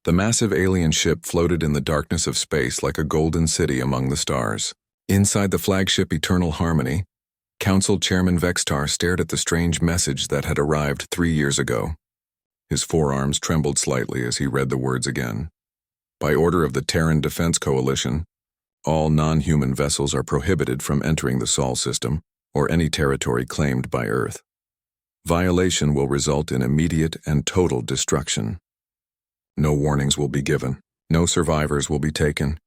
The massive alien ship floated in the darkness of space like a golden city among the stars. Inside the flagship Eternal Harmony, Council Chairman Vextar stared at the strange message that had arrived 3 years ago. His forearms trembled slightly as he read the words again. By order of the Terran Defense Coalition, all non-human vessels are prohibited from entering the Sol system or any territory claimed by Earth. Violation will result in immediate and total destruction. No warnings will be given. No survivors will be taken.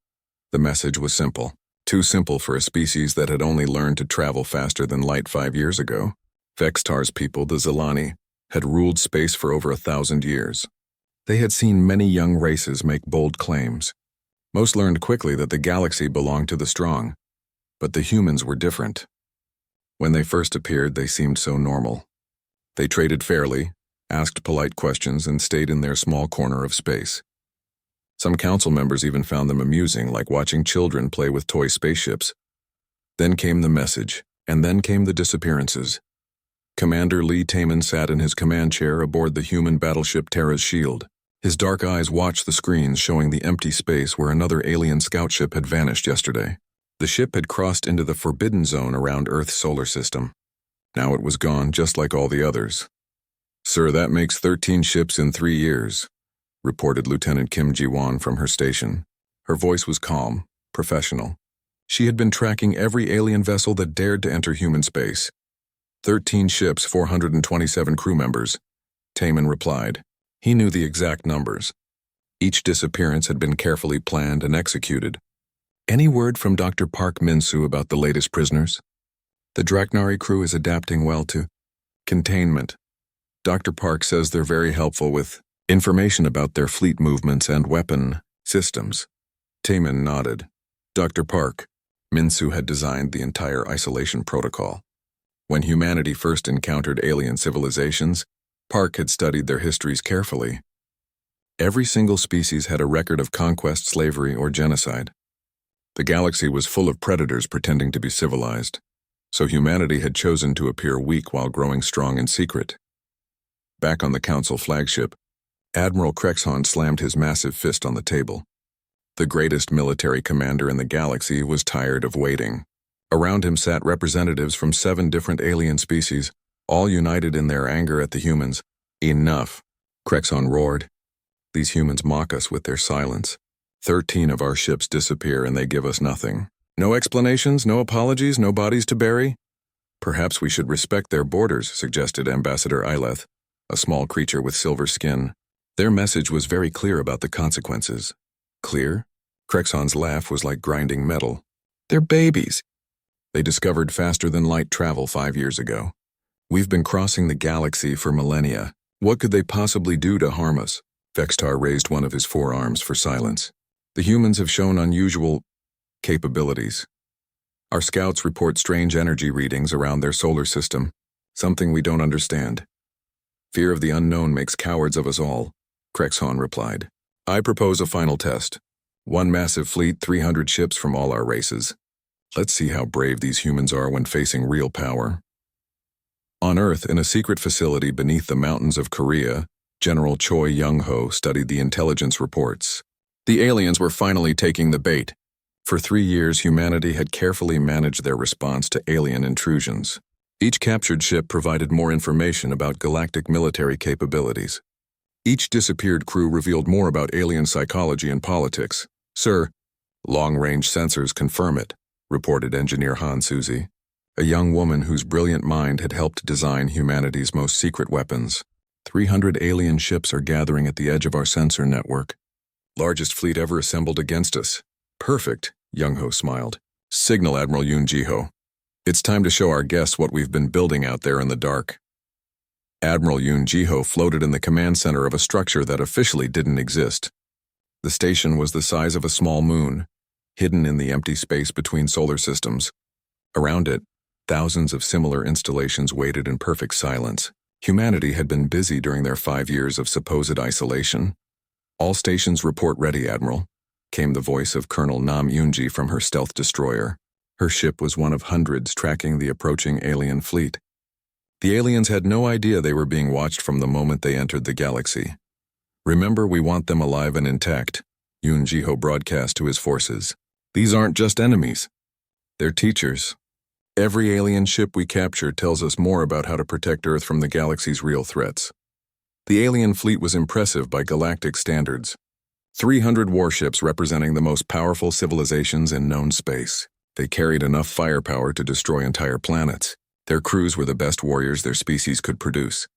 The message was simple. Too simple for a species that had only learned to travel faster than light 5 years ago. Vextar's people, the Zilani, had ruled space for over 1,000 years. They had seen many young races make bold claims. Most learned quickly that the galaxy belonged to the strong, but the humans were different. When they first appeared, they seemed so normal. They traded fairly, asked polite questions, and stayed in their small corner of space. Some council members even found them amusing, like watching children play with toy spaceships. Then came the message, and then came the disappearances. Commander Lee Taman sat in his command chair aboard the human battleship Terra's Shield. His dark eyes watched the screens showing the empty space where another alien scout ship had vanished yesterday. The ship had crossed into the forbidden zone around Earth's solar system. Now it was gone, just like all the others. "Sir, that makes 13 ships in 3 years," reported Lieutenant Kim Ji-won from her station. Her voice was calm, professional. She had been tracking every alien vessel that dared to enter human space. 13 ships, 427 crew members, Taman replied. He knew the exact numbers. Each disappearance had been carefully planned and executed. "Any word from Dr. Park Min-soo about the latest prisoners?" "The Draknari crew is adapting well to containment. Dr. Park says they're very helpful with information about their fleet movements and weapon systems." Taman nodded. Dr. Park, Min-soo had designed the entire isolation protocol. When humanity first encountered alien civilizations, Park had studied their histories carefully. Every single species had a record of conquest, slavery, or genocide. The galaxy was full of predators pretending to be civilized, so humanity had chosen to appear weak while growing strong in secret. Back on the Council flagship, Admiral Krexhan slammed his massive fist on the table. The greatest military commander in the galaxy was tired of waiting. Around him sat representatives from 7 different alien species, all united in their anger at the humans. "Enough," Krexhan roared. "These humans mock us with their silence. 13 of our ships disappear and they give us nothing. No explanations, no apologies, no bodies to bury?" "Perhaps we should respect their borders," suggested Ambassador Ileth, a small creature with silver skin. Their message was very clear about the consequences. Clear? Krexhan's laugh was like grinding metal. "They're babies. They discovered faster than light travel 5 years ago. We've been crossing the galaxy for millennia. What could they possibly do to harm us?" Vextar raised one of his forearms for silence. "The humans have shown unusual capabilities. Our scouts report strange energy readings around their solar system, something we don't understand. Fear of the unknown makes cowards of us all," Krexhan replied. "I propose a final test. 1 massive fleet, 300 ships from all our races. Let's see how brave these humans are when facing real power." On Earth, in a secret facility beneath the mountains of Korea, General Choi Young-ho studied the intelligence reports. The aliens were finally taking the bait. For 3 years, humanity had carefully managed their response to alien intrusions. Each captured ship provided more information about galactic military capabilities. Each disappeared crew revealed more about alien psychology and politics. "Sir, long-range sensors confirm it," reported Engineer Han Suzy, a young woman whose brilliant mind had helped design humanity's most secret weapons. 300 alien ships are gathering at the edge of our sensor network. Largest fleet ever assembled against us. Perfect, Young-ho smiled. "Signal Admiral Yoon Ji-ho. It's time to show our guests what we've been building out there in the dark." Admiral Yoon Ji-ho floated in the command center of a structure that officially didn't exist. The station was the size of a small moon, hidden in the empty space between solar systems. Around it, thousands of similar installations waited in perfect silence. Humanity had been busy during their 5 years of supposed isolation. "All stations report ready, Admiral," came the voice of Colonel Nam Yoonji from her stealth destroyer. Her ship was one of hundreds tracking the approaching alien fleet. The aliens had no idea they were being watched from the moment they entered the galaxy. Remember, we want them alive and intact, Yoon Ji-ho broadcast to his forces. These aren't just enemies. They're teachers. Every alien ship we capture tells us more about how to protect Earth from the galaxy's real threats. The alien fleet was impressive by galactic standards. 300 warships representing the most powerful civilizations in known space. They carried enough firepower to destroy entire planets. Their crews were the best warriors their species could produce.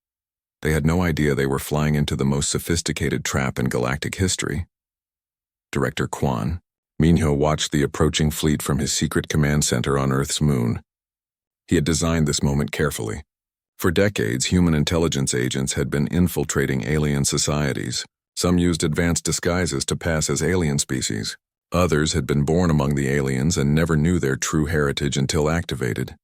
They had no idea they were flying into the most sophisticated trap in galactic history. Director Kwon Minho watched the approaching fleet from his secret command center on Earth's moon. He had designed this moment carefully. For decades, human intelligence agents had been infiltrating alien societies. Some used advanced disguises to pass as alien species. Others had been born among the aliens and never knew their true heritage until activated.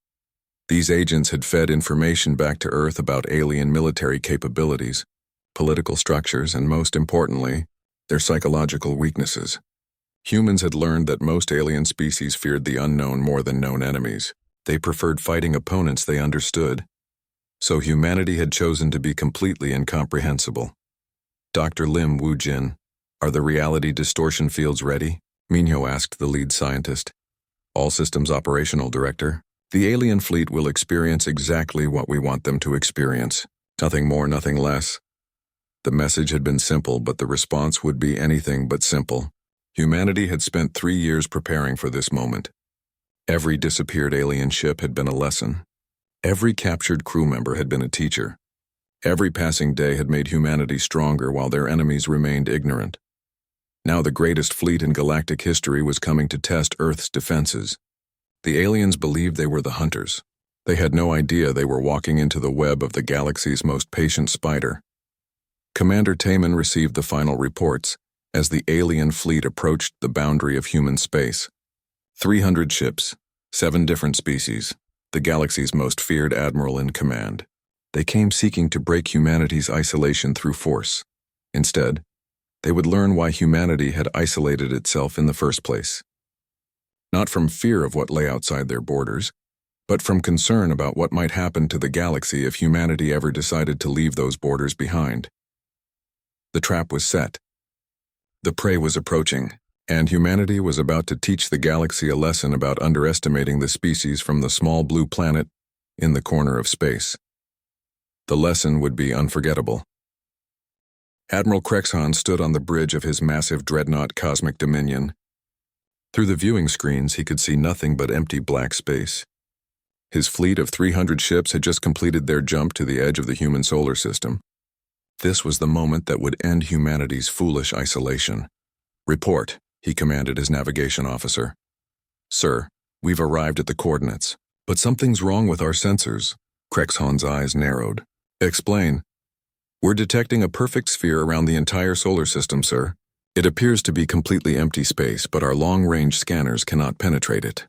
These agents had fed information back to Earth about alien military capabilities, political structures, and most importantly, their psychological weaknesses. Humans had learned that most alien species feared the unknown more than known enemies. They preferred fighting opponents they understood. So humanity had chosen to be completely incomprehensible. Dr. Lim Woo-jin, are the reality distortion fields ready? Minho asked the lead scientist. All systems operational, Director. The alien fleet will experience exactly what we want them to experience. Nothing more, nothing less. The message had been simple, but the response would be anything but simple. Humanity had spent 3 years preparing for this moment. Every disappeared alien ship had been a lesson. Every captured crew member had been a teacher. Every passing day had made humanity stronger while their enemies remained ignorant. Now the greatest fleet in galactic history was coming to test Earth's defenses. The aliens believed they were the hunters. They had no idea they were walking into the web of the galaxy's most patient spider. Commander Taman received the final reports as the alien fleet approached the boundary of human space. 300 ships, 7 different species, the galaxy's most feared admiral in command. They came seeking to break humanity's isolation through force. Instead, they would learn why humanity had isolated itself in the first place. Not from fear of what lay outside their borders, but from concern about what might happen to the galaxy if humanity ever decided to leave those borders behind. The trap was set. The prey was approaching, and humanity was about to teach the galaxy a lesson about underestimating the species from the small blue planet in the corner of space. The lesson would be unforgettable. Admiral Krexhan stood on the bridge of his massive dreadnought Cosmic Dominion. Through the viewing screens, he could see nothing but empty black space. His fleet of 300 ships had just completed their jump to the edge of the human solar system. This was the moment that would end humanity's foolish isolation. Report, he commanded his navigation officer. Sir, we've arrived at the coordinates, but something's wrong with our sensors. Krexhan's eyes narrowed. Explain. We're detecting a perfect sphere around the entire solar system, sir. It appears to be completely empty space, but our long-range scanners cannot penetrate it.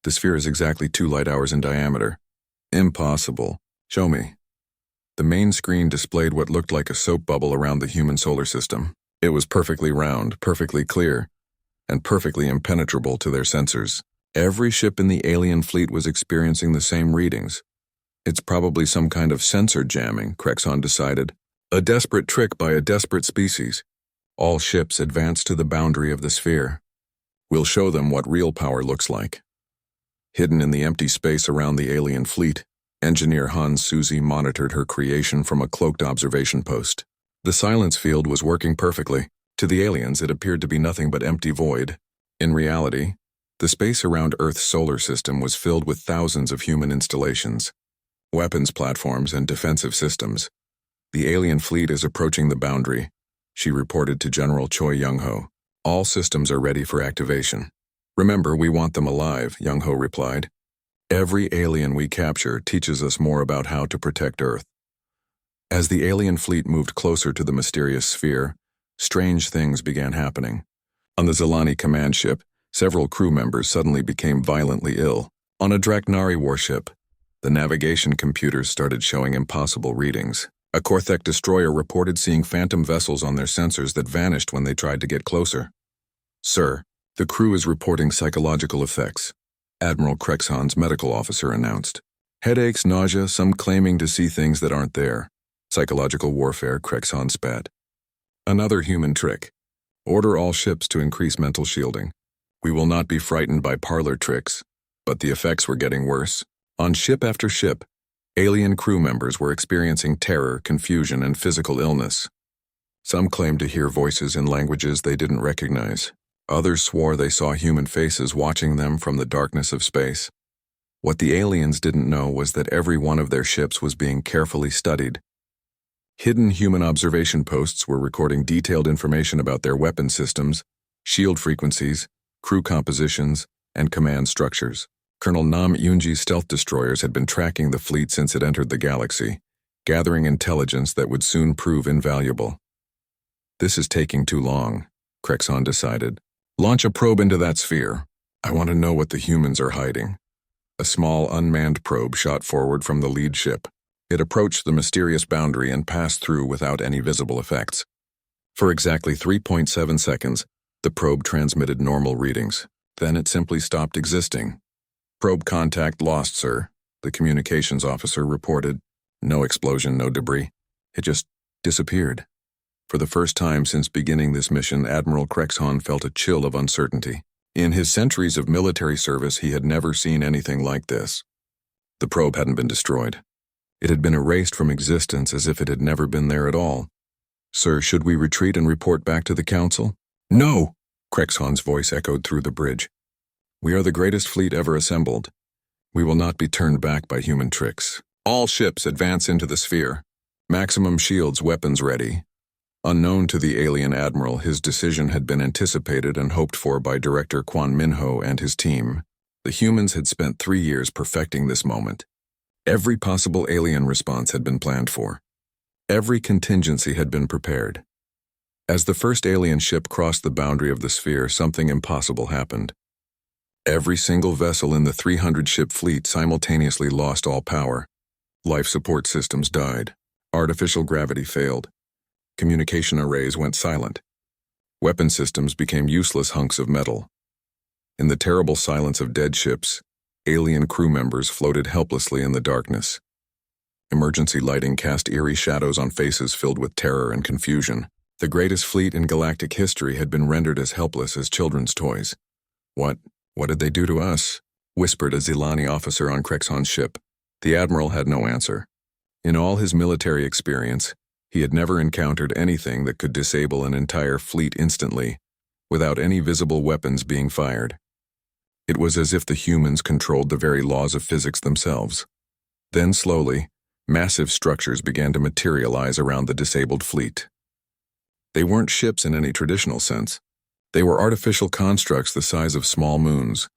The sphere is exactly 2 light hours in diameter. Impossible. Show me. The main screen displayed what looked like a soap bubble around the human solar system. It was perfectly round, perfectly clear, and perfectly impenetrable to their sensors. Every ship in the alien fleet was experiencing the same readings. It's probably some kind of sensor jamming, Krexhan decided. A desperate trick by a desperate species. All ships advanced to the boundary of the sphere. We'll show them what real power looks like. Hidden in the empty space around the alien fleet, Engineer Hans Suzy monitored her creation from a cloaked observation post. The silence field was working perfectly. To the aliens, it appeared to be nothing but empty void. In reality, the space around Earth's solar system was filled with thousands of human installations, weapons platforms, and defensive systems. The alien fleet is approaching the boundary, she reported to General Choi Young-ho. All systems are ready for activation. Remember, we want them alive, Young-ho replied. Every alien we capture teaches us more about how to protect Earth. As the alien fleet moved closer to the mysterious sphere, strange things began happening. On the Zelani command ship, several crew members suddenly became violently ill. On a Draknari warship, the navigation computers started showing impossible readings. A Korthek destroyer reported seeing phantom vessels on their sensors that vanished when they tried to get closer. Sir, the crew is reporting psychological effects, Admiral Krexhan's medical officer announced. Headaches, nausea, some claiming to see things that aren't there. Psychological warfare, Krexhan spat. Another human trick. Order all ships to increase mental shielding. We will not be frightened by parlor tricks, but the effects were getting worse. On ship after ship, alien crew members were experiencing terror, confusion, and physical illness. Some claimed to hear voices in languages they didn't recognize. Others swore they saw human faces watching them from the darkness of space. What the aliens didn't know was that every one of their ships was being carefully studied. Hidden human observation posts were recording detailed information about their weapon systems, shield frequencies, crew compositions, and command structures. Colonel Nam Yunji's stealth destroyers had been tracking the fleet since it entered the galaxy, gathering intelligence that would soon prove invaluable. This is taking too long, Crexon decided. Launch a probe into that sphere. I want to know what the humans are hiding. A small, unmanned probe shot forward from the lead ship. It approached the mysterious boundary and passed through without any visible effects. For exactly 3.7 seconds, the probe transmitted normal readings. Then it simply stopped existing. Probe contact lost, sir, the communications officer reported. No explosion, no debris. It just disappeared. For the first time since beginning this mission, Admiral Crexon felt a chill of uncertainty. In his centuries of military service, he had never seen anything like this. The probe hadn't been destroyed. It had been erased from existence as if it had never been there at all. Sir, should we retreat and report back to the Council? No! Crexon's voice echoed through the bridge. We are the greatest fleet ever assembled. We will not be turned back by human tricks. All ships advance into the sphere. Maximum shields, weapons ready. Unknown to the alien admiral, his decision had been anticipated and hoped for by Director Quan Minho and his team. The humans had spent 3 years perfecting this moment. Every possible alien response had been planned for. Every contingency had been prepared. As the first alien ship crossed the boundary of the sphere, something impossible happened. Every single vessel in the 300-ship fleet simultaneously lost all power. Life support systems died. Artificial gravity failed. Communication arrays went silent. Weapon systems became useless hunks of metal. In the terrible silence of dead ships, alien crew members floated helplessly in the darkness. Emergency lighting cast eerie shadows on faces filled with terror and confusion. The greatest fleet in galactic history had been rendered as helpless as children's toys. What did they do to us? Whispered a Zilani officer on Crexon's ship. The admiral had no answer. In all his military experience, he had never encountered anything that could disable an entire fleet instantly, without any visible weapons being fired. It was as if the humans controlled the very laws of physics themselves. Then slowly, massive structures began to materialize around the disabled fleet. They weren't ships in any traditional sense. They were artificial constructs the size of small moons,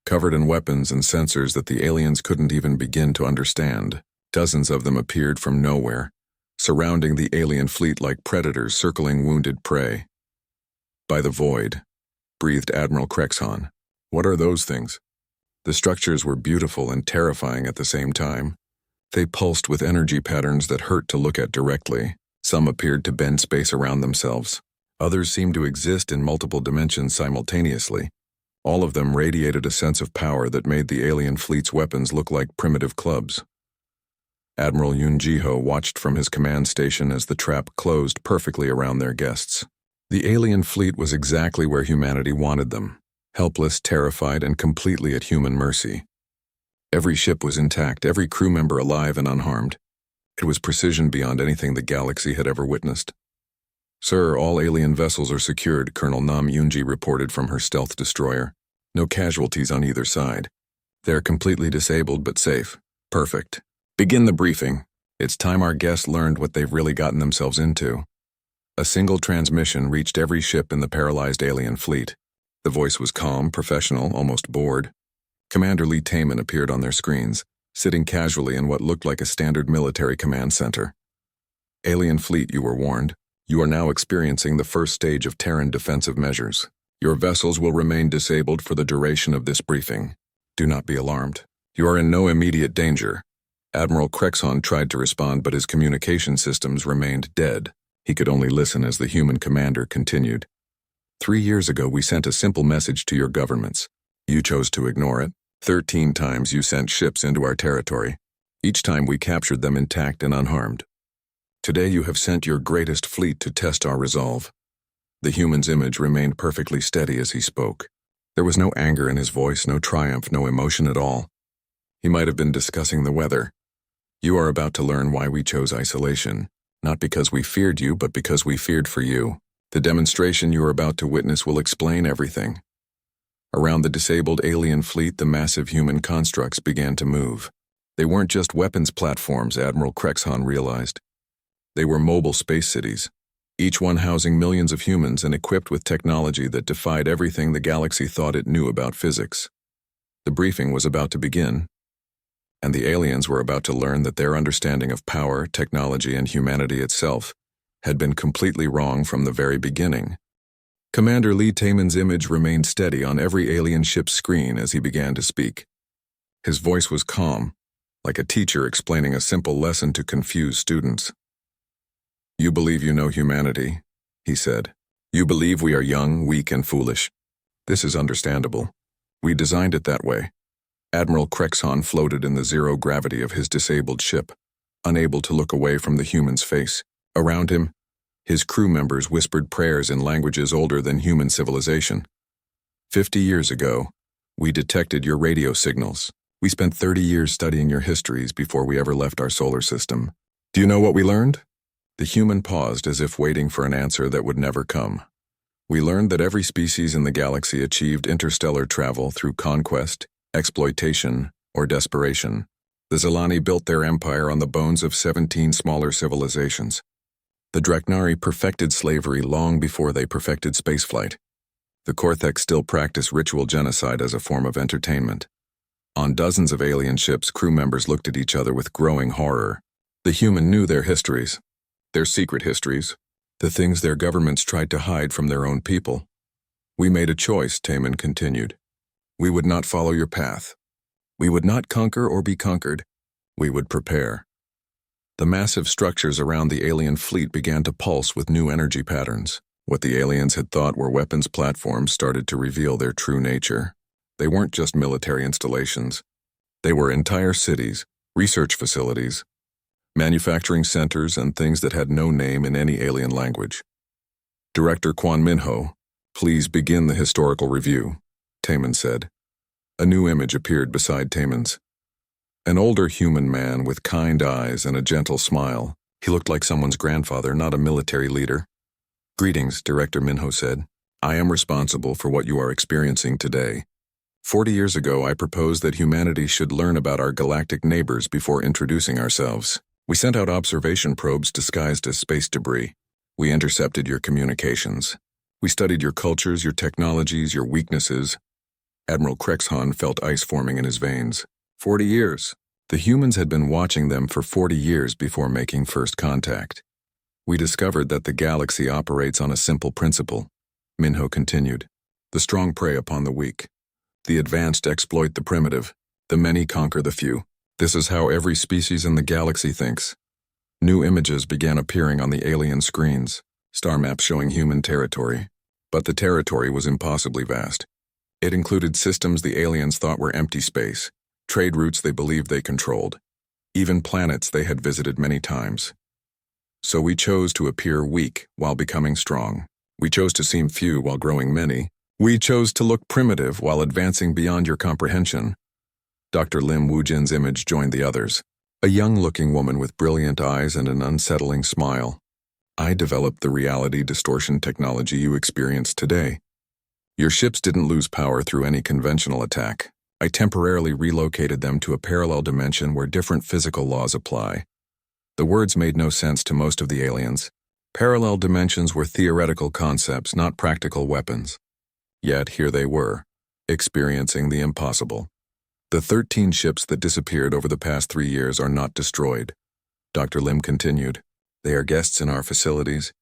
covered in weapons and sensors that the aliens couldn't even begin to understand. Dozens of them appeared from nowhere, surrounding the alien fleet like predators circling wounded prey. By the void, breathed Admiral Crexon. What are those things? The structures were beautiful and terrifying at the same time. They pulsed with energy patterns that hurt to look at directly. Some appeared to bend space around themselves. Others seemed to exist in multiple dimensions simultaneously. All of them radiated a sense of power that made the alien fleet's weapons look like primitive clubs. Admiral Yunjiho watched from his command station as the trap closed perfectly around their guests. The alien fleet was exactly where humanity wanted them, helpless, terrified, and completely at human mercy. Every ship was intact, every crew member alive and unharmed. It was precision beyond anything the galaxy had ever witnessed. Sir, all alien vessels are secured, Colonel Nam Yunji reported from her stealth destroyer. No casualties on either side. They're completely disabled but safe. Perfect. Begin the briefing. It's time our guests learned what they've really gotten themselves into. A single transmission reached every ship in the paralyzed alien fleet. The voice was calm, professional, almost bored. Commander Lee Taman appeared on their screens, sitting casually in what looked like a standard military command center. Alien fleet, you were warned. You are now experiencing the first stage of Terran defensive measures. Your vessels will remain disabled for the duration of this briefing. Do not be alarmed. You are in no immediate danger. Admiral Crexon tried to respond, but his communication systems remained dead. He could only listen as the human commander continued. 3 years ago, we sent a simple message to your governments. You chose to ignore it. 13 times you sent ships into our territory. Each time we captured them intact and unharmed. Today you have sent your greatest fleet to test our resolve. The human's image remained perfectly steady as he spoke. There was no anger in his voice, no triumph, no emotion at all. He might have been discussing the weather. You are about to learn why we chose isolation, not because we feared you, but because we feared for you. The demonstration you are about to witness will explain everything. Around the disabled alien fleet, the massive human constructs began to move. They weren't just weapons platforms, Admiral Krexhan realized. They were mobile space cities, each one housing millions of humans and equipped with technology that defied everything the galaxy thought it knew about physics. The briefing was about to begin, and the aliens were about to learn that their understanding of power, technology, and humanity itself had been completely wrong from the very beginning. Commander Lee Taman's image remained steady on every alien ship's screen as he began to speak. His voice was calm, like a teacher explaining a simple lesson to confused students. You believe you know humanity, he said. You believe we are young, weak, and foolish. This is understandable. We designed it that way. Admiral Krexhan floated in the zero gravity of his disabled ship, unable to look away from the human's face. Around him, his crew members whispered prayers in languages older than human civilization. 50 years ago, we detected your radio signals. We spent 30 years studying your histories before we ever left our solar system. Do you know what we learned? The human paused as if waiting for an answer that would never come. We learned that every species in the galaxy achieved interstellar travel through conquest, exploitation, or desperation. The Zelani built their empire on the bones of 17 smaller civilizations. The Draknari perfected slavery long before they perfected spaceflight. The Korthek still practice ritual genocide as a form of entertainment. On dozens of alien ships, crew members looked at each other with growing horror. The human knew their histories. Their secret histories, the things their governments tried to hide from their own people. We made a choice, Taman continued. We would not follow your path. We would not conquer or be conquered. We would prepare. The massive structures around the alien fleet began to pulse with new energy patterns. What the aliens had thought were weapons platforms started to reveal their true nature. They weren't just military installations. They were entire cities, research facilities, manufacturing centers, and things that had no name in any alien language. Director Quan Minho, please begin the historical review, Taman said. A new image appeared beside Taman's. An older human man with kind eyes and a gentle smile. He looked like someone's grandfather, not a military leader. Greetings, Director Minho said. I am responsible for what you are experiencing today. 40 years ago, I proposed that humanity should learn about our galactic neighbors before introducing ourselves. We sent out observation probes disguised as space debris. We intercepted your communications. We studied your cultures, your technologies, your weaknesses. Admiral Krexhan felt ice forming in his veins. 40 years. The humans had been watching them for 40 years before making first contact. We discovered that the galaxy operates on a simple principle. Minho continued. The strong prey upon the weak. The advanced exploit the primitive. The many conquer the few. This is how every species in the galaxy thinks. New images began appearing on the alien screens, star maps showing human territory. But the territory was impossibly vast. It included systems the aliens thought were empty space, trade routes they believed they controlled, even planets they had visited many times. So we chose to appear weak while becoming strong. We chose to seem few while growing many. We chose to look primitive while advancing beyond your comprehension. Dr. Lim Wujin's image joined the others, a young-looking woman with brilliant eyes and an unsettling smile. I developed the reality distortion technology you experience today. Your ships didn't lose power through any conventional attack. I temporarily relocated them to a parallel dimension where different physical laws apply. The words made no sense to most of the aliens. Parallel dimensions were theoretical concepts, not practical weapons. Yet here they were, experiencing the impossible. The 13 ships that disappeared over the past 3 years are not destroyed. Dr. Lim continued. They are guests in our facilities.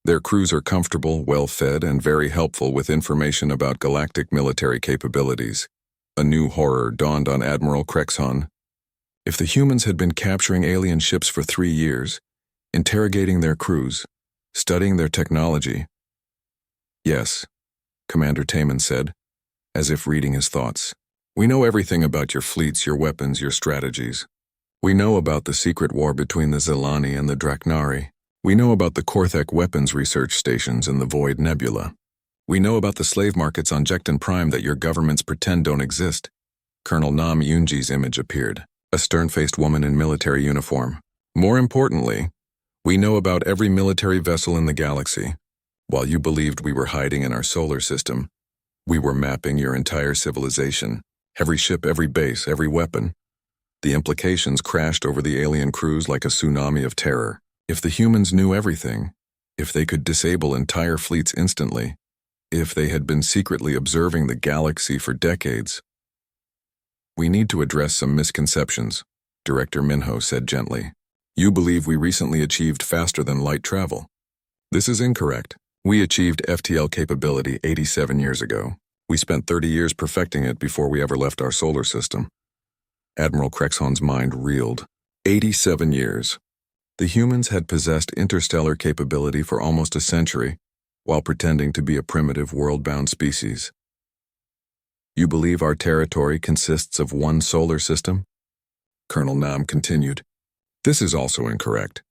Their crews are comfortable, well-fed, and very helpful with information about galactic military capabilities. A new horror dawned on Admiral Krexhan. If the humans had been capturing alien ships for 3 years, interrogating their crews, studying their technology. Yes, Commander Taman said, as if reading his thoughts. We know everything about your fleets, your weapons, your strategies. We know about the secret war between the Zelani and the Draknari. We know about the Korthek weapons research stations in the Void Nebula. We know about the slave markets on Jekton Prime that your governments pretend don't exist. Colonel Nam Yunji's image appeared, a stern-faced woman in military uniform. More importantly, we know about every military vessel in the galaxy. While you believed we were hiding in our solar system, we were mapping your entire civilization. Every ship, every base, every weapon. The implications crashed over the alien crews like a tsunami of terror. If the humans knew everything, if they could disable entire fleets instantly, if they had been secretly observing the galaxy for decades. We need to address some misconceptions, Director Minho said gently. You believe we recently achieved faster-than-light travel. This is incorrect. We achieved FTL capability 87 years ago. We spent 30 years perfecting it before we ever left our solar system. Admiral Krexon's mind reeled. 87 years. The humans had possessed interstellar capability for almost a century, while pretending to be a primitive world-bound species. You believe our territory consists of one solar system? Colonel Nam continued. This is also incorrect.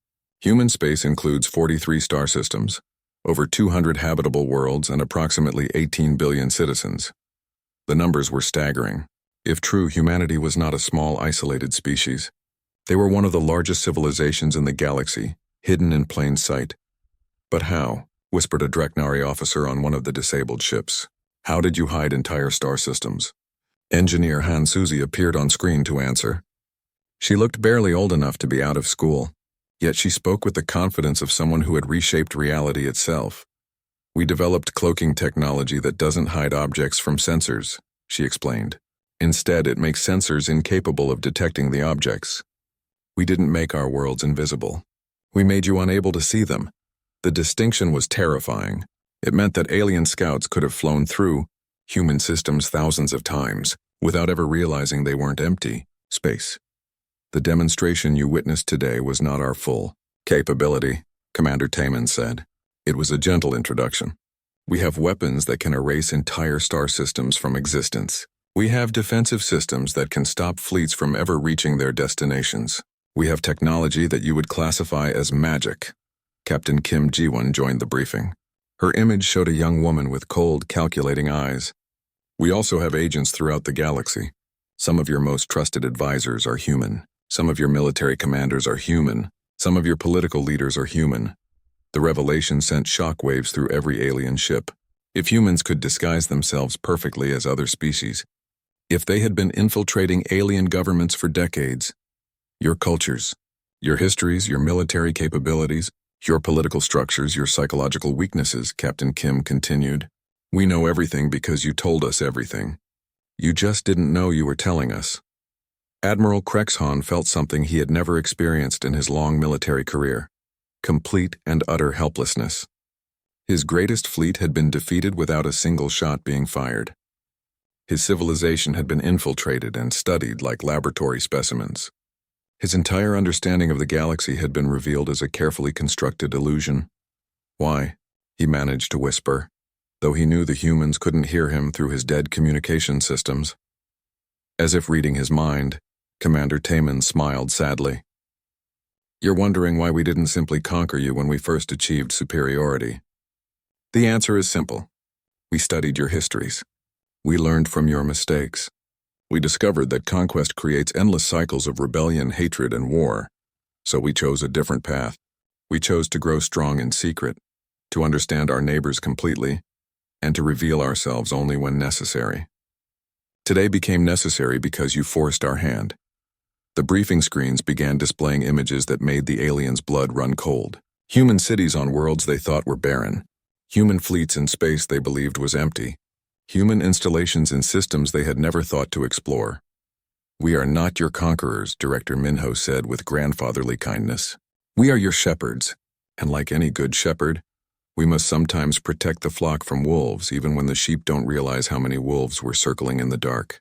Human space includes 43 star systems, over 200 habitable worlds, and approximately 18 billion citizens. The numbers were staggering. If true, humanity was not a small, isolated species. They were one of the largest civilizations in the galaxy, hidden in plain sight. But how? Whispered a Draknari officer on one of the disabled ships. How did you hide entire star systems? Engineer Han Suzy appeared on screen to answer. She looked barely old enough to be out of school, yet she spoke with the confidence of someone who had reshaped reality itself. We developed cloaking technology that doesn't hide objects from sensors, she explained. Instead, it makes sensors incapable of detecting the objects. We didn't make our worlds invisible. We made you unable to see them. The distinction was terrifying. It meant that alien scouts could have flown through human systems thousands of times without ever realizing they weren't empty space. The demonstration you witnessed today was not our full capability, Commander Taman said. It was a gentle introduction. We have weapons that can erase entire star systems from existence. We have defensive systems that can stop fleets from ever reaching their destinations. We have technology that you would classify as magic. Captain Kim Ji-won joined the briefing. Her image showed a young woman with cold, calculating eyes. We also have agents throughout the galaxy. Some of your most trusted advisors are human. Some of your military commanders are human. Some of your political leaders are human. The revelation sent shockwaves through every alien ship. If humans could disguise themselves perfectly as other species, if they had been infiltrating alien governments for decades, your cultures, your histories, your military capabilities, your political structures, your psychological weaknesses, Captain Kim continued. We know everything because you told us everything. You just didn't know you were telling us. Admiral Krexon felt something he had never experienced in his long military career. Complete and utter helplessness. His greatest fleet had been defeated without a single shot being fired. His civilization had been infiltrated and studied like laboratory specimens. His entire understanding of the galaxy had been revealed as a carefully constructed illusion. Why? He managed to whisper, though he knew the humans couldn't hear him through his dead communication systems. As if reading his mind, Commander Taman smiled sadly. You're wondering why we didn't simply conquer you when we first achieved superiority. The answer is simple. We studied your histories. We learned from your mistakes. We discovered that conquest creates endless cycles of rebellion, hatred, and war. So we chose a different path. We chose to grow strong in secret, to understand our neighbors completely, and to reveal ourselves only when necessary. Today became necessary because you forced our hand. The briefing screens began displaying images that made the aliens' blood run cold. Human cities on worlds they thought were barren. Human fleets in space they believed was empty. Human installations in systems they had never thought to explore. We are not your conquerors, Director Minho said with grandfatherly kindness. We are your shepherds, and like any good shepherd, we must sometimes protect the flock from wolves even when the sheep don't realize how many wolves were circling in the dark.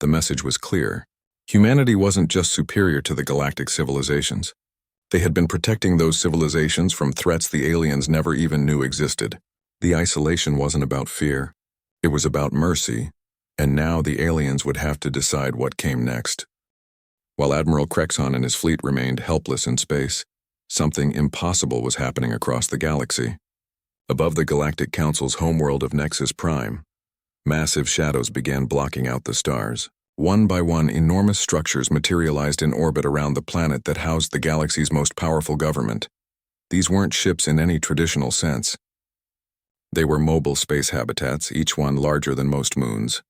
The message was clear. Humanity wasn't just superior to the galactic civilizations. They had been protecting those civilizations from threats the aliens never even knew existed. The isolation wasn't about fear. It was about mercy, and now the aliens would have to decide what came next. While Admiral Crexon and his fleet remained helpless in space, something impossible was happening across the galaxy. Above the Galactic Council's homeworld of Nexus Prime, massive shadows began blocking out the stars. One by one, enormous structures materialized in orbit around the planet that housed the galaxy's most powerful government. These weren't ships in any traditional sense. They were mobile space habitats, each one larger than most moons.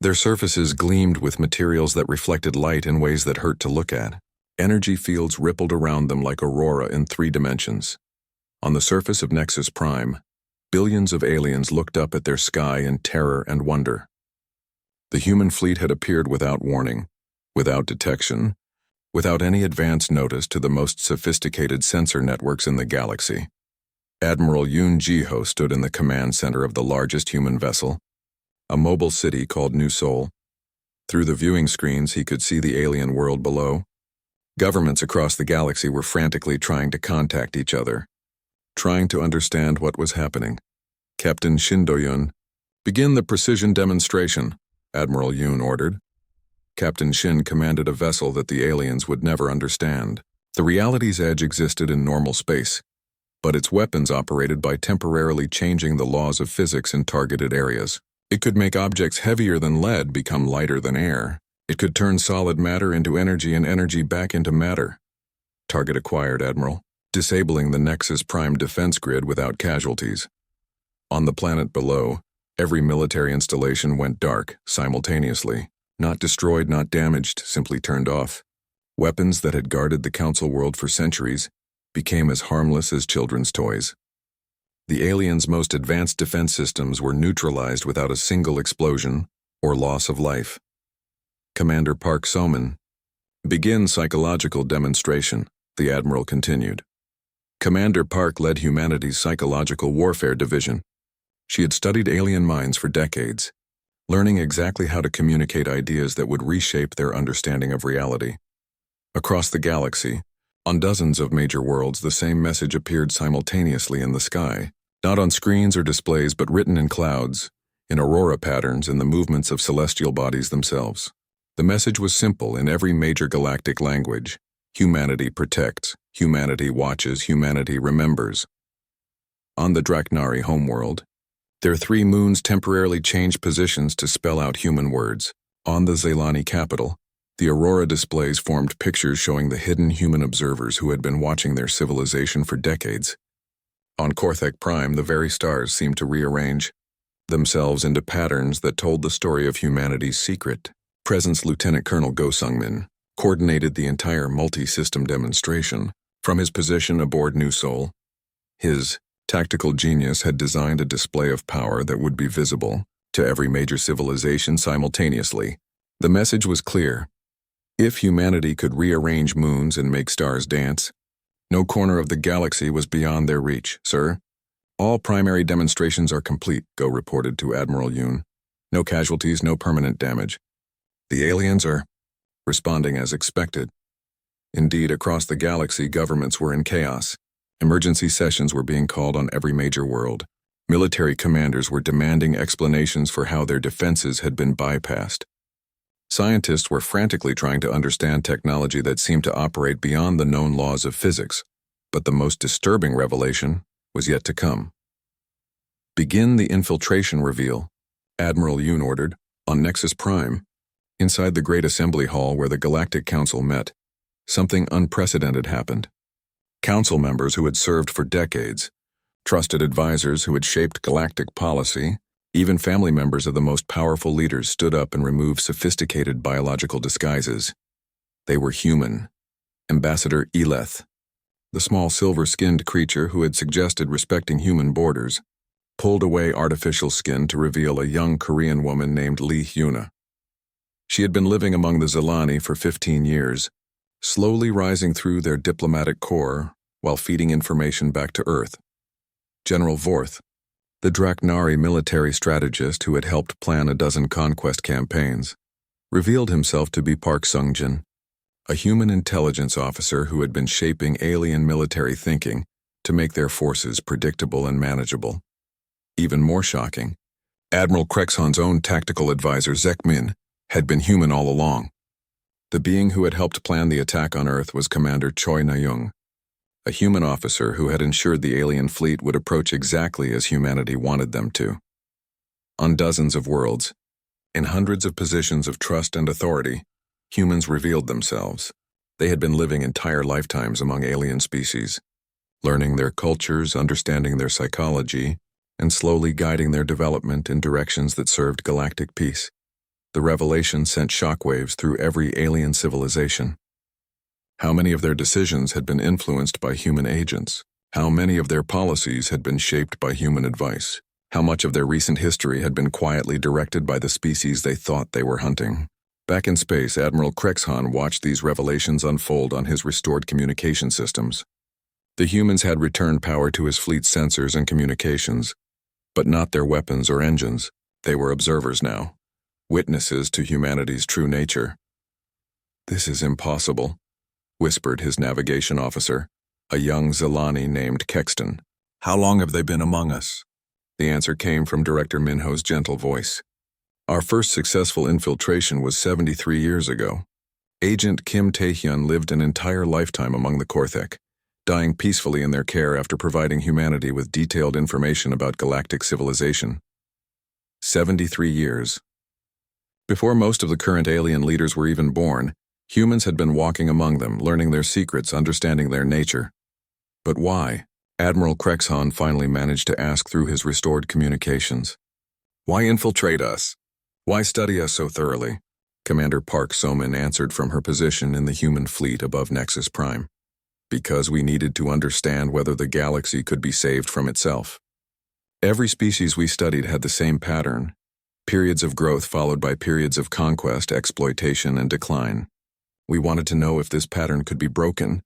Their surfaces gleamed with materials that reflected light in ways that hurt to look at. Energy fields rippled around them like aurora in 3 dimensions. On the surface of Nexus Prime, billions of aliens looked up at their sky in terror and wonder. The human fleet had appeared without warning, without detection, without any advance notice to the most sophisticated sensor networks in the galaxy. Admiral Yoon Ji-ho stood in the command center of the largest human vessel, a mobile city called New Seoul. Through the viewing screens, he could see the alien world below. Governments across the galaxy were frantically trying to contact each other, trying to understand what was happening. Captain Shin Do-yun, begin the precision demonstration, Admiral Yoon ordered. Captain Shin commanded a vessel that the aliens would never understand. The reality's edge existed in normal space, but its weapons operated by temporarily changing the laws of physics in targeted areas. It could make objects heavier than lead become lighter than air. It could turn solid matter into energy and energy back into matter. Target acquired, Admiral, disabling the Nexus Prime defense grid without casualties. On the planet below, every military installation went dark simultaneously. Not destroyed, not damaged, simply turned off. Weapons that had guarded the Council world for centuries became as harmless as children's toys. The aliens' most advanced defense systems were neutralized without a single explosion or loss of life. Commander Park So-min, begin psychological demonstration, the Admiral continued. Commander Park led humanity's psychological warfare division. She had studied alien minds for decades, learning exactly how to communicate ideas that would reshape their understanding of reality. Across the galaxy, on dozens of major worlds, the same message appeared simultaneously in the sky, not on screens or displays but written in clouds, in aurora patterns and the movements of celestial bodies themselves. The message was simple in every major galactic language. Humanity protects, humanity watches, humanity remembers. On the Draknari homeworld, their 3 moons temporarily changed positions to spell out human words. On the Zelani capital, the aurora displays formed pictures showing the hidden human observers who had been watching their civilization for decades. On Korthek Prime, the very stars seemed to rearrange themselves into patterns that told the story of humanity's secret. Presence Lieutenant Colonel Go Sung-min coordinated the entire multi-system demonstration from his position aboard New Seoul. His tactical genius had designed a display of power that would be visible to every major civilization simultaneously. The message was clear. If humanity could rearrange moons and make stars dance, no corner of the galaxy was beyond their reach, sir. All primary demonstrations are complete, Go reported to Admiral Yoon. No casualties, no permanent damage. The aliens are responding as expected. Indeed, across the galaxy, governments were in chaos. Emergency sessions were being called on every major world. Military commanders were demanding explanations for how their defenses had been bypassed. Scientists were frantically trying to understand technology that seemed to operate beyond the known laws of physics, but the most disturbing revelation was yet to come. Begin the infiltration reveal, Admiral Yoon ordered, on Nexus Prime. Inside the Great Assembly Hall where the Galactic Council met, something unprecedented happened. Council members who had served for decades, trusted advisors who had shaped galactic policy, even family members of the most powerful leaders stood up and removed sophisticated biological disguises. They were human. Ambassador Eleth, the small silver-skinned creature who had suggested respecting human borders, pulled away artificial skin to reveal a young Korean woman named Lee Hyuna. She had been living among the Zelani for 15 years, slowly rising through their diplomatic corps while feeding information back to Earth. General Vorth, the Draknari military strategist who had helped plan a dozen conquest campaigns, revealed himself to be Park Sung-jin, a human intelligence officer who had been shaping alien military thinking to make their forces predictable and manageable. Even more shocking, Admiral Crexon's own tactical advisor Zek Min had been human all along. The being who had helped plan the attack on Earth was Commander Choi Na-young, a human officer who had ensured the alien fleet would approach exactly as humanity wanted them to. On dozens of worlds, in hundreds of positions of trust and authority, humans revealed themselves. They had been living entire lifetimes among alien species, learning their cultures, understanding their psychology, and slowly guiding their development in directions that served galactic peace. The revelation sent shockwaves through every alien civilization. How many of their decisions had been influenced by human agents? How many of their policies had been shaped by human advice? How much of their recent history had been quietly directed by the species they thought they were hunting? Back in space, Admiral Krexhan watched these revelations unfold on his restored communication systems. The humans had returned power to his fleet's sensors and communications, but not their weapons or engines. They were observers now, witnesses to humanity's true nature. "This is impossible," whispered his navigation officer, a young Zilani named Kexton. "How long have they been among us?" The answer came from Director Minho's gentle voice. "Our first successful infiltration was 73 years ago. Agent Kim Tae-hyun lived an entire lifetime among the Korthek, dying peacefully in their care after providing humanity with detailed information about galactic civilization. 73 years. Before most of the current alien leaders were even born, humans had been walking among them, learning their secrets, understanding their nature. But why? Admiral Krexhan finally managed to ask through his restored communications. "Why infiltrate us? Why study us so thoroughly?" Commander Park So-min answered from her position in the human fleet above Nexus Prime. "Because we needed to understand whether the galaxy could be saved from itself. Every species we studied had the same pattern, periods of growth followed by periods of conquest, exploitation, and decline. We wanted to know if this pattern could be broken."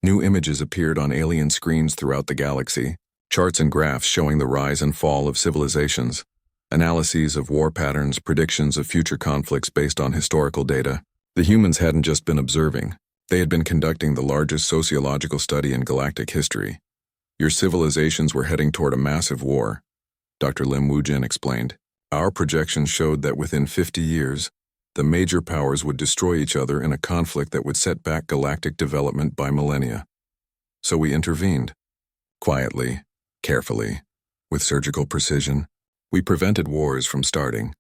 New images appeared on alien screens throughout the galaxy, charts and graphs showing the rise and fall of civilizations, analyses of war patterns, predictions of future conflicts based on historical data. The humans hadn't just been observing, they had been conducting the largest sociological study in galactic history. "Your civilizations were heading toward a massive war," Dr. Lim Woo-jin explained. "Our projections showed that within 50 years, the major powers would destroy each other in a conflict that would set back galactic development by millennia. So we intervened. Quietly, carefully, with surgical precision. We prevented wars from starting.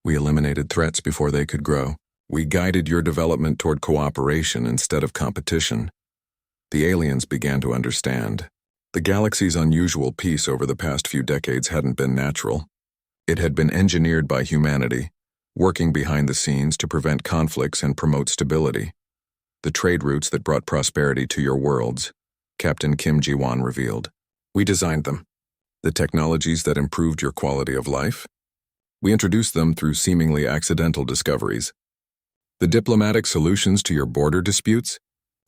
We eliminated threats before they could grow. We guided your development toward cooperation instead of competition." The aliens began to understand. The galaxy's unusual peace over the past few decades hadn't been natural. It had been engineered by humanity, working behind the scenes to prevent conflicts and promote stability. "The trade routes that brought prosperity to your worlds," Captain Kim Ji-won revealed. "We designed them. The technologies that improved your quality of life? We introduced them through seemingly accidental discoveries. The diplomatic solutions to your border disputes?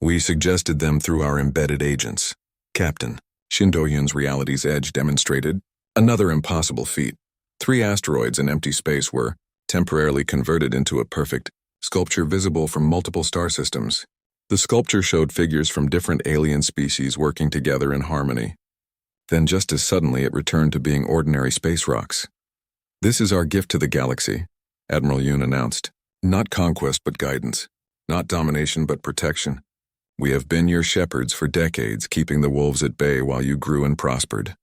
We suggested them through our embedded agents." Captain Shin Do-hyun's Reality's Edge demonstrated another impossible feat. 3 asteroids in empty space were temporarily converted into a perfect sculpture visible from multiple star systems. The sculpture showed figures from different alien species working together in harmony. Then just as suddenly it returned to being ordinary space rocks. "This is our gift to the galaxy," Admiral Yoon announced. "Not conquest but guidance. Not domination but protection. We have been your shepherds for decades, keeping the wolves at bay while you grew and prospered."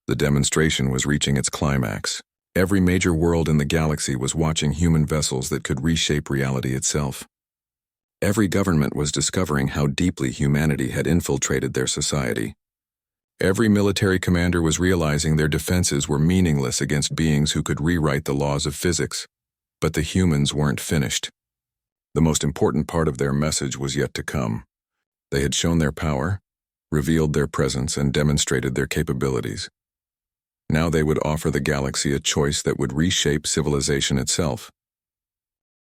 The demonstration was reaching its climax. Every major world in the galaxy was watching human vessels that could reshape reality itself. Every government was discovering how deeply humanity had infiltrated their society. Every military commander was realizing their defenses were meaningless against beings who could rewrite the laws of physics. But the humans weren't finished. The most important part of their message was yet to come. They had shown their power, revealed their presence, and demonstrated their capabilities. Now they would offer the galaxy a choice that would reshape civilization itself.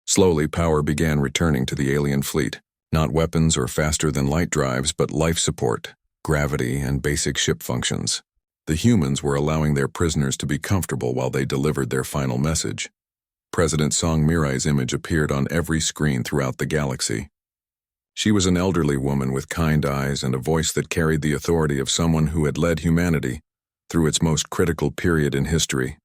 Slowly, power began returning to the alien fleet. Not weapons or faster-than-light drives, but life support, gravity, and basic ship functions. The humans were allowing their prisoners to be comfortable while they delivered their final message. President Song Mirai's image appeared on every screen throughout the galaxy. She was an elderly woman with kind eyes and a voice that carried the authority of someone who had led humanity through its most critical period in history.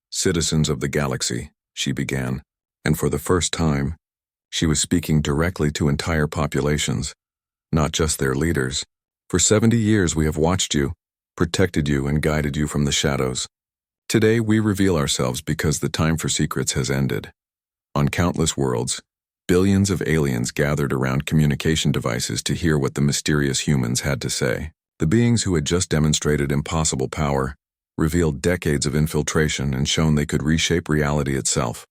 "Citizens of the galaxy," she began, and for the first time, She was speaking directly to entire populations, not just their leaders. For 70 years we have watched you, protected you, and guided you from the shadows. Today we reveal ourselves because the time for secrets has ended. On countless worlds, billions of aliens gathered around communication devices to hear what the mysterious humans had to say. The beings who had just demonstrated impossible power revealed decades of infiltration and shown they could reshape reality itself.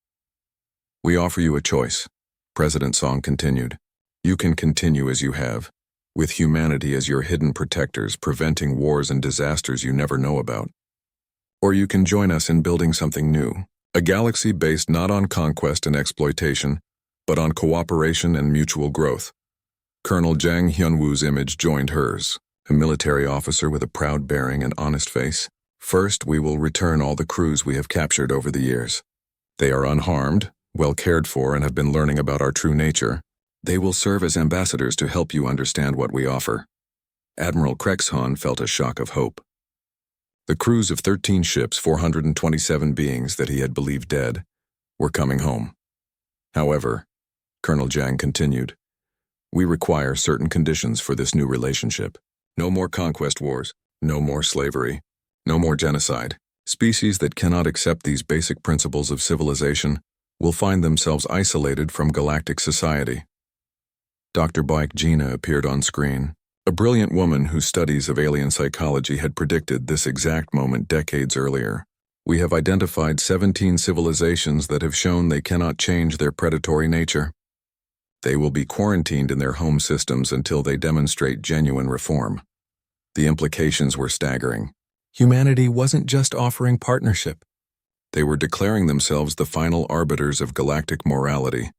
We offer you a choice, President Song continued. You can continue as you have, with humanity as your hidden protectors, preventing wars and disasters you never know about. Or you can join us in building something new, a galaxy based not on conquest and exploitation, but on cooperation and mutual growth. Colonel Jang Hyunwoo's image joined hers, a military officer with a proud bearing and honest face. First, we will return all the crews we have captured over the years. They are unharmed, well cared for, and have been learning about our true nature. They will serve as ambassadors to help you understand what we offer. Admiral Krexhan felt a shock of hope. The crews of 13 ships, 427 beings that he had believed dead, were coming home. However, Colonel Jang continued, we require certain conditions for this new relationship. No more conquest wars, no more slavery, no more genocide. Species that cannot accept these basic principles of civilization will find themselves isolated from galactic society. Dr. Baek Gina appeared on screen. A brilliant woman whose studies of alien psychology had predicted this exact moment decades earlier. We have identified 17 civilizations that have shown they cannot change their predatory nature. They will be quarantined in their home systems until they demonstrate genuine reform. The implications were staggering. Humanity wasn't just offering partnership. They were declaring themselves the final arbiters of galactic morality.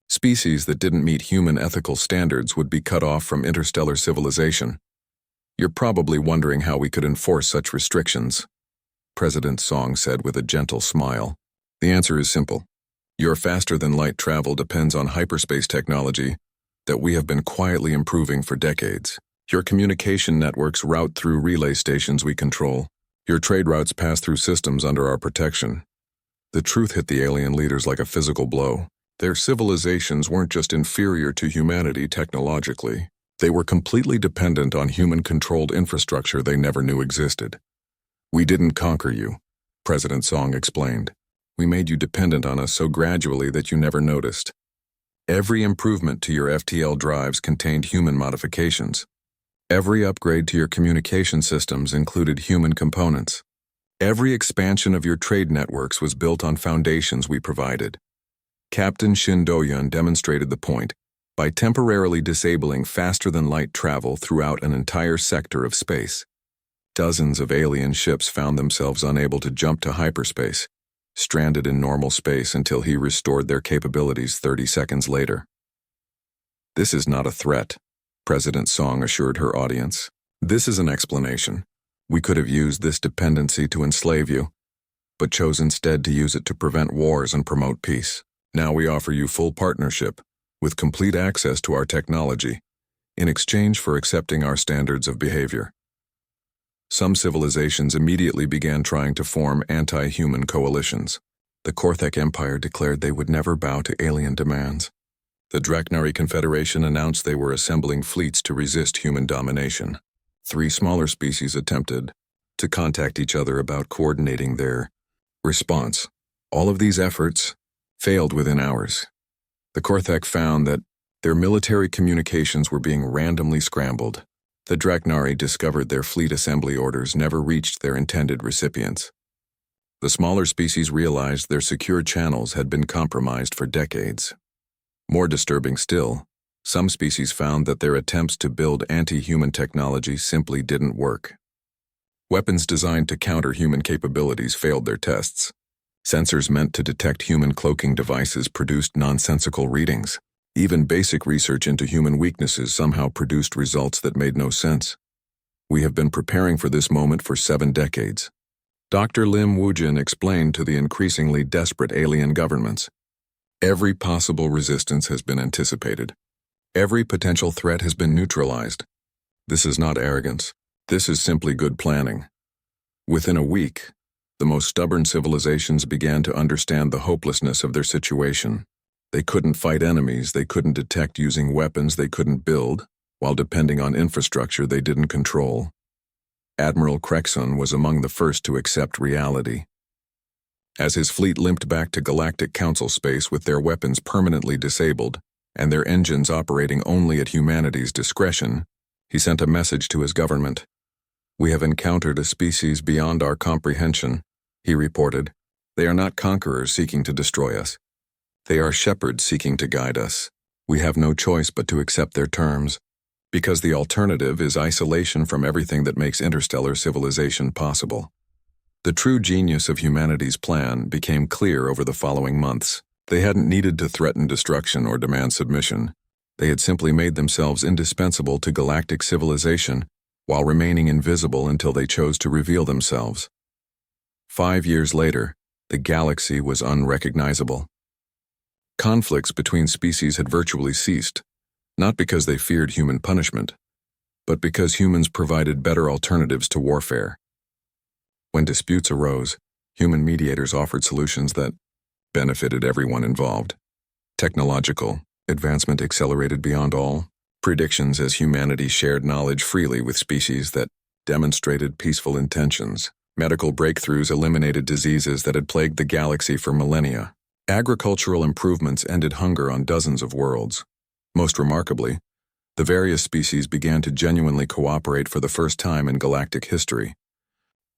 Species that didn't meet human ethical standards would be cut off from interstellar civilization. You're probably wondering how we could enforce such restrictions, President Song said with a gentle smile. The answer is simple. Your faster-than-light travel depends on hyperspace technology that we have been quietly improving for decades. Your communication networks route through relay stations we control. Your trade routes pass through systems under our protection. The truth hit the alien leaders like a physical blow. Their civilizations weren't just inferior to humanity technologically. They were completely dependent on human-controlled infrastructure they never knew existed. We didn't conquer you, President Song explained. We made you dependent on us so gradually that you never noticed. Every improvement to your FTL drives contained human modifications. Every upgrade to your communication systems included human components. Every expansion of your trade networks was built on foundations we provided. Captain Shin Do-yun demonstrated the point by temporarily disabling faster-than-light travel throughout an entire sector of space. Dozens of alien ships found themselves unable to jump to hyperspace, stranded in normal space until he restored their capabilities 30 seconds later. This is not a threat, President Song assured her audience. This is an explanation. We could have used this dependency to enslave you, but chose instead to use it to prevent wars and promote peace. Now we offer you full partnership, with complete access to our technology, in exchange for accepting our standards of behavior. Some civilizations immediately began trying to form anti-human coalitions. The Korthek Empire declared they would never bow to alien demands. The Draknari Confederation announced they were assembling fleets to resist human domination. 3 smaller species attempted to contact each other about coordinating their response. All of these efforts failed within hours. The Korthek found that their military communications were being randomly scrambled. The Draknari discovered their fleet assembly orders never reached their intended recipients. The smaller species realized their secure channels had been compromised for decades. More disturbing still, some species found that their attempts to build anti-human technology simply didn't work. Weapons designed to counter human capabilities failed their tests. Sensors meant to detect human cloaking devices produced nonsensical readings. Even basic research into human weaknesses somehow produced results that made no sense. We have been preparing for this moment for 7 decades. Dr. Lim Woojin explained to the increasingly desperate alien governments. Every possible resistance has been anticipated. Every potential threat has been neutralized. This is not arrogance. This is simply good planning. Within a week, the most stubborn civilizations began to understand the hopelessness of their situation. They couldn't fight enemies, they couldn't detect using weapons they couldn't build, while depending on infrastructure they didn't control. Admiral Crexon was among the first to accept reality. As his fleet limped back to Galactic Council space with their weapons permanently disabled, and their engines operating only at humanity's discretion, he sent a message to his government. "We have encountered a species beyond our comprehension," he reported. "They are not conquerors seeking to destroy us. They are shepherds seeking to guide us. We have no choice but to accept their terms, because the alternative is isolation from everything that makes interstellar civilization possible." The true genius of humanity's plan became clear over the following months. They hadn't needed to threaten destruction or demand submission. They had simply made themselves indispensable to galactic civilization while remaining invisible until they chose to reveal themselves. 5 years later, the galaxy was unrecognizable. Conflicts between species had virtually ceased, not because they feared human punishment, but because humans provided better alternatives to warfare. When disputes arose, human mediators offered solutions that benefited everyone involved. Technological advancement accelerated beyond all predictions as humanity shared knowledge freely with species that demonstrated peaceful intentions. Medical breakthroughs eliminated diseases that had plagued the galaxy for millennia. Agricultural improvements ended hunger on dozens of worlds. Most remarkably, the various species began to genuinely cooperate for the first time in galactic history.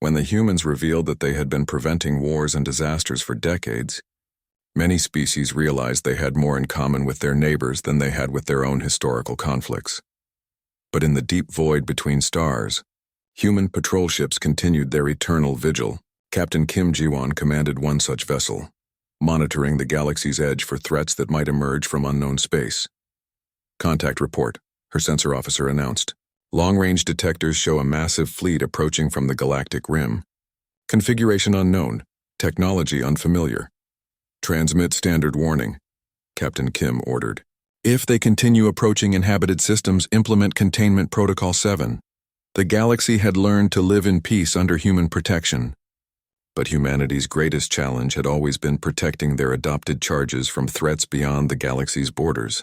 When the humans revealed that they had been preventing wars and disasters for decades, many species realized they had more in common with their neighbors than they had with their own historical conflicts. But in the deep void between stars, human patrol ships continued their eternal vigil. Captain Kim Ji-won commanded one such vessel, monitoring the galaxy's edge for threats that might emerge from unknown space. "Contact report," her sensor officer announced. "Long-range detectors show a massive fleet approaching from the galactic rim. Configuration unknown, technology unfamiliar. Transmit standard warning," Captain Kim ordered. "If they continue approaching inhabited systems, implement Containment Protocol 7. The galaxy had learned to live in peace under human protection. But humanity's greatest challenge had always been protecting their adopted charges from threats beyond the galaxy's borders.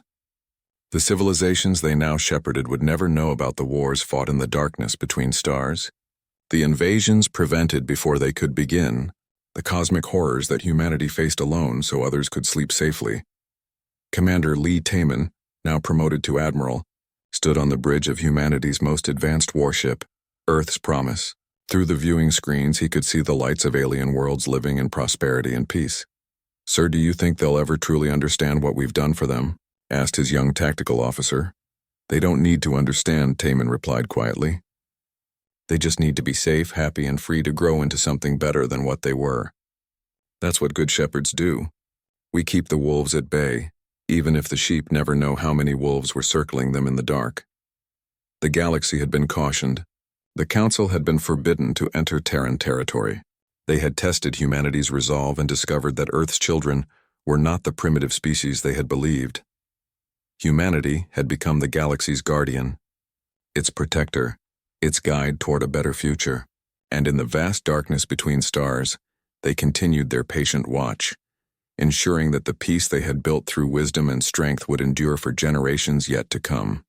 The civilizations they now shepherded would never know about the wars fought in the darkness between stars, the invasions prevented before they could begin, the cosmic horrors that humanity faced alone so others could sleep safely. Commander Lee Taman, now promoted to admiral, stood on the bridge of humanity's most advanced warship, Earth's Promise. Through the viewing screens, he could see the lights of alien worlds living in prosperity and peace. "Sir, do you think they'll ever truly understand what we've done for them?" asked his young tactical officer. "They don't need to understand," Taman replied quietly. "They just need to be safe, happy, and free to grow into something better than what they were. That's what good shepherds do. We keep the wolves at bay, even if the sheep never know how many wolves were circling them in the dark." The galaxy had been cautioned. The Council had been forbidden to enter Terran territory. They had tested humanity's resolve and discovered that Earth's children were not the primitive species they had believed. Humanity had become the galaxy's guardian, its protector, its guide toward a better future. And in the vast darkness between stars, they continued their patient watch, ensuring that the peace they had built through wisdom and strength would endure for generations yet to come.